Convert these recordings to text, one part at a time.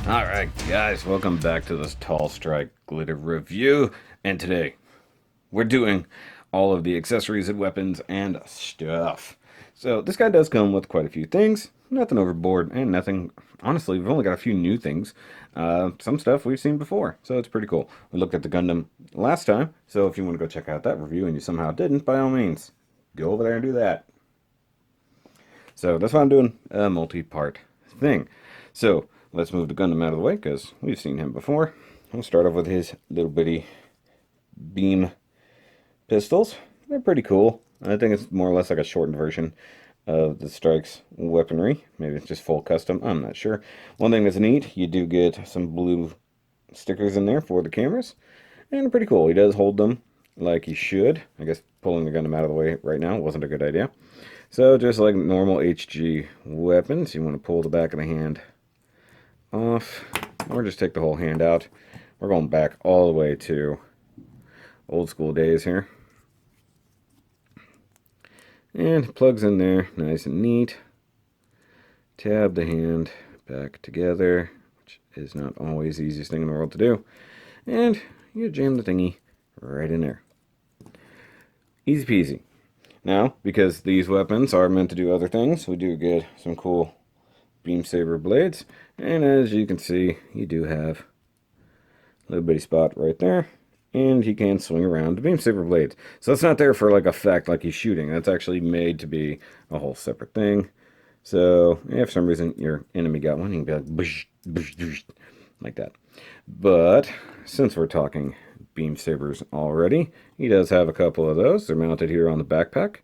Alright guys, welcome back to this Tall Strike Glitter review, and today we're doing all of the accessories and weapons and stuff. So this guy does come with quite a few things, nothing overboard and nothing, honestly we've only got a few new things, some stuff we've seen before, so it's pretty cool. We looked at the Gundam last time, so if you want to go check out that review and you somehow didn't, by all means, go over there and do that. So that's why I'm doing a multi-part thing. So let's move the Gundam out of the way because we've seen him before. I'll start off with his little bitty beam pistols. They're pretty cool. I think it's more or less like a shortened version of the Strike's weaponry. Maybe it's just full custom. I'm not sure. One thing that's neat, you do get some blue stickers in there for the cameras. And they're pretty cool. He does hold them like he should. I guess pulling the Gundam out of the way right now wasn't a good idea. So just like normal HG weapons, you want to pull the back of the hand off, or just take the whole hand out. We're going back all the way to old school days here. And plugs in there, nice and neat. Tab the hand back together, which is not always the easiest thing in the world to do. And you jam the thingy right in there. Easy peasy. Now, because these weapons are meant to do other things, we do get some cool beam saber blades. And as you can see, you do have a little bitty spot right there. And he can swing around the beam saber blades. So it's not there for like effect like he's shooting. That's actually made to be a whole separate thing. So if for some reason your enemy got one, you can be like, bush, bush, bush, like that. But since we're talking beam sabers already, he does have a couple of those. They're mounted here on the backpack.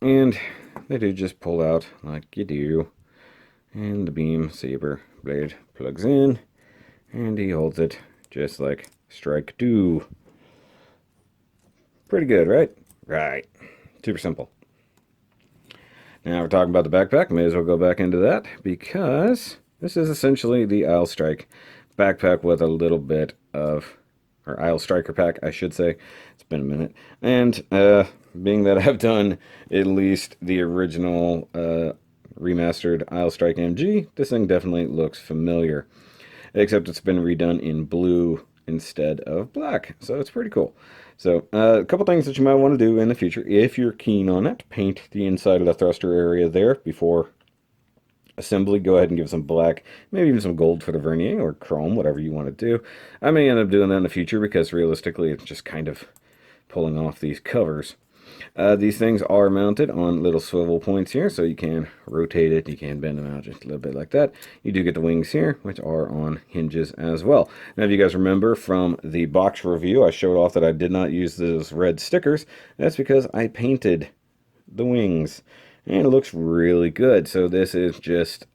And they do just pull out like you do. And the beam saber blade plugs in. And he holds it just like Strike do. Pretty good, right? Right. Super simple. Now we're talking about the backpack. May as well go back into that because this is essentially the Isle Strike backpack with a little bit of, or Isle Striker pack, I should say. It's been a minute. And being that I've done at least the original remastered Isle Strike MG, this thing definitely looks familiar. Except it's been redone in blue instead of black. So it's pretty cool. So a couple things that you might want to do in the future, if you're keen on it, paint the inside of the thruster area there before assembly. Go ahead and give some black, maybe even some gold for the vernier or chrome, whatever you want to do. I may end up doing that in the future because realistically it's just kind of pulling off these covers. These things are mounted on little swivel points here, so you can rotate it, you can bend them out just a little bit like that. You do get the wings here, which are on hinges as well. Now, if you guys remember from the box review, I showed off that I did not use those red stickers. That's because I painted the wings, and it looks really good. So this is just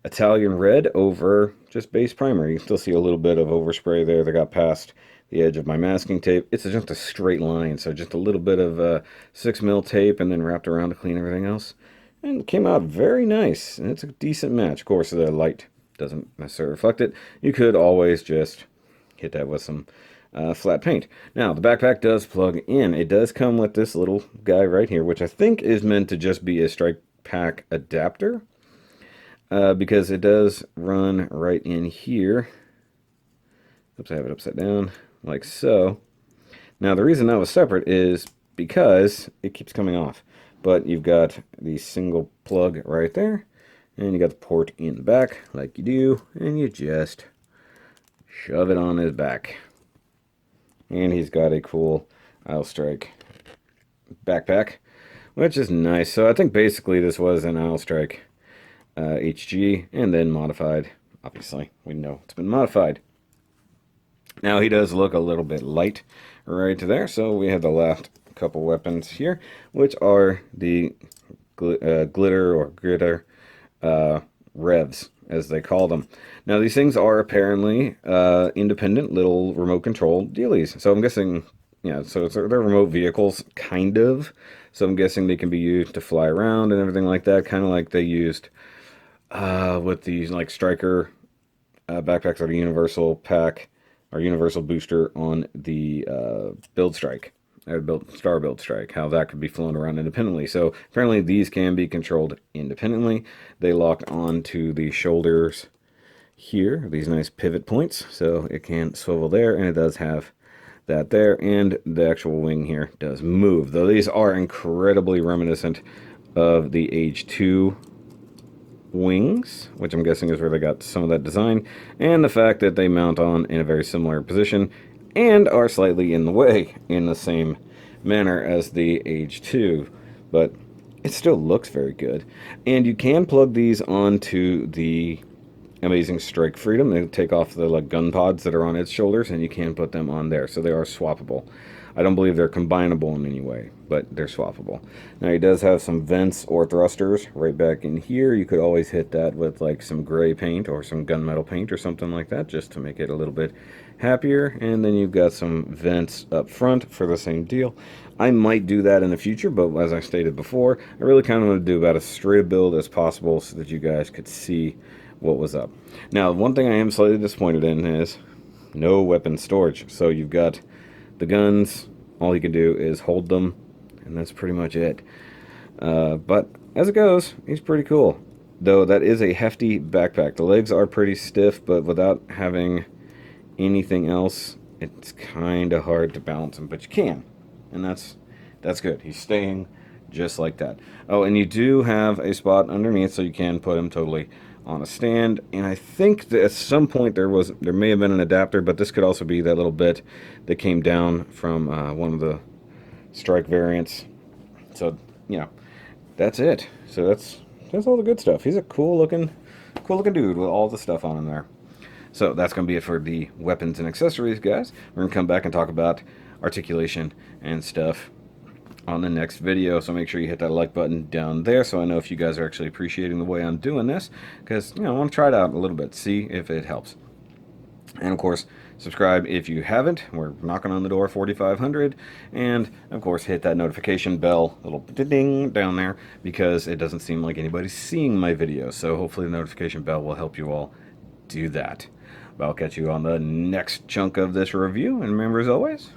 Italian red over just base primer. You can still see a little bit of overspray there that got past the edge of my masking tape. It's just a straight line, so just a little bit of 6mm tape and then wrapped around to clean everything else. And it came out very nice, and it's a decent match. Of course, the light doesn't necessarily reflect it. You could always just hit that with some flat paint. Now, the backpack does plug in. It does come with this little guy right here, which I think is meant to just be a strike pack adapter, because it does run right in here. Oops, I have it upside down. Like so. Now the reason that was separate is because it keeps coming off. But you've got the single plug right there, and you got the port in the back like you do, and you just shove it on his back. And he's got a cool Isle Strike backpack, which is nice. So I think basically this was an Isle Strike HG and then modified. Obviously, we know it's been modified. Now he does look a little bit light right there, so we have the last couple weapons here, which are the glitter or gritter revs, as they call them. Now these things are apparently independent little remote control dealies. So I'm guessing, yeah, so they're remote vehicles, kind of. So I'm guessing they can be used to fly around and everything like that, kind of like they used with these like Striker backpacks or the Universal pack. Our universal booster on the Build Strike. built Star Build Strike, how that could be flown around independently. So apparently these can be controlled independently. They lock onto the shoulders here, these nice pivot points, so it can swivel there, and it does have that there, and the actual wing here does move, though these are incredibly reminiscent of the Age 2 wings, which I'm guessing is where they got some of that design, and the fact that they mount on in a very similar position and are slightly in the way in the same manner as the Age 2, but it still looks very good. And you can plug these onto the Amazing Strike Freedom. They take off the like gun pods that are on its shoulders, and you can put them on there, so they are swappable. I don't believe they're combinable in any way, but they're swappable. Now he does have some vents or thrusters right back in here. You could always hit that with like some gray paint or some gunmetal paint or something like that, just to make it a little bit happier. And then you've got some vents up front for the same deal. I might do that in the future, but as I stated before, I really kind of want to do about as straight a build as possible so that you guys could see what was up. Now, one thing I am slightly disappointed in is no weapon storage. So you've got the guns, all you can do is hold them, and that's pretty much it. But as it goes, he's pretty cool. Though that is a hefty backpack. The legs are pretty stiff, but without having anything else, it's kind of hard to balance him, but you can. And that's good. He's staying just like that. Oh, and you do have a spot underneath, so you can put him totally on a stand, and I think that at some point there may have been an adapter, but this could also be that little bit that came down from one of the Strike variants. So that's it. So that's all the good stuff. He's a cool looking dude with all the stuff on him there. So that's gonna be it for the weapons and accessories, guys. We're gonna come back and talk about articulation and stuff on the next video, so make sure you hit that like button down there so I know if you guys are actually appreciating the way I'm doing this, because I want to try it out a little bit, see if it helps. And of course, subscribe if you haven't. We're knocking on the door 4,500, and of course hit that notification bell, little ding down there, because it doesn't seem like anybody's seeing my videos, so hopefully the notification bell will help you all do that. But I'll catch you on the next chunk of this review, and remember, as always,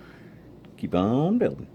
keep on building.